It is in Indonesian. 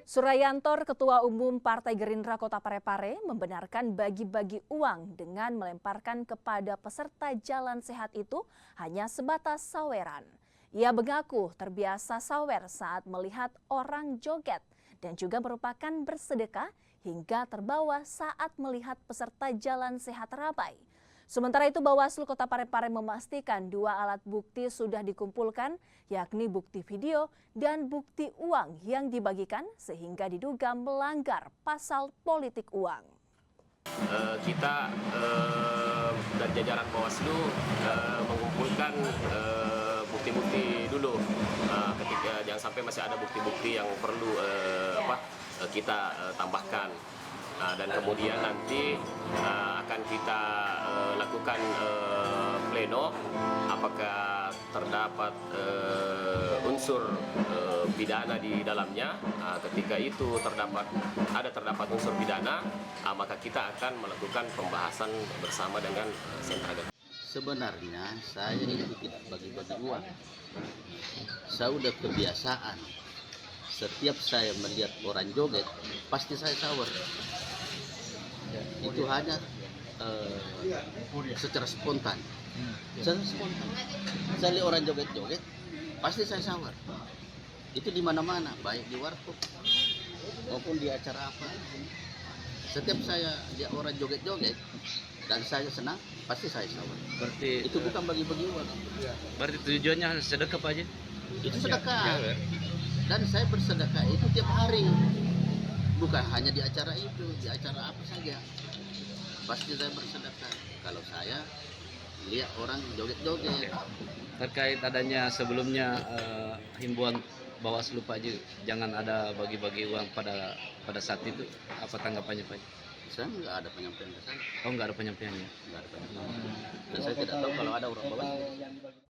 Surayantor, Ketua Umum Partai Gerindra Kota Parepare, membenarkan bagi-bagi uang dengan melemparkan kepada peserta jalan sehat itu hanya sebatas saweran. Ia mengaku terbiasa sawer saat melihat orang joget dan juga merupakan bersedekah hingga terbawa saat melihat peserta jalan sehat ramai. Sementara itu, Bawaslu Kota Parepare memastikan 2 alat bukti sudah dikumpulkan, yakni bukti video dan bukti uang yang dibagikan sehingga diduga melanggar pasal politik uang. Kita dari jajaran Bawaslu mengumpulkan bukti-bukti dulu, ketika jangan sampai masih ada bukti-bukti yang perlu kita tambahkan. Dan kemudian nanti akan kita lakukan pleno apakah terdapat unsur pidana di dalamnya. Ketika itu terdapat unsur pidana, maka kita akan melakukan pembahasan bersama dengan sentra. Sebenarnya saya itu tidak bagi-bagi uang. Saya udah kebiasaan. Setiap saya melihat orang joget, pasti saya sawer. Itu hanya secara spontan. Saya lihat orang joget-joget, pasti saya sawer. Itu di mana-mana, baik di warkop maupun di acara apa. Setiap saya lihat orang joget-joget dan saya senang, pasti saya sawer. Berarti itu bukan bagi-bagi uang. Berarti tujuannya sedekah Pak Haji? Itu sedekah. Dan saya bersedekah itu tiap hari. Bukan hanya di acara itu, di acara apa saja. Pasti saya bersedekah. Kalau saya lihat orang joget-joget. Terkait adanya sebelumnya himbauan Bawaslu Pak Haji, jangan ada bagi-bagi uang pada saat itu, apa tanggapannya Pak Haji? Saya nggak ada penyampaian ke saya. Oh, nggak ada penyampaiannya? Nggak ada penyampaian. Dan saya tidak tahu kalau ada orang Bawaslu.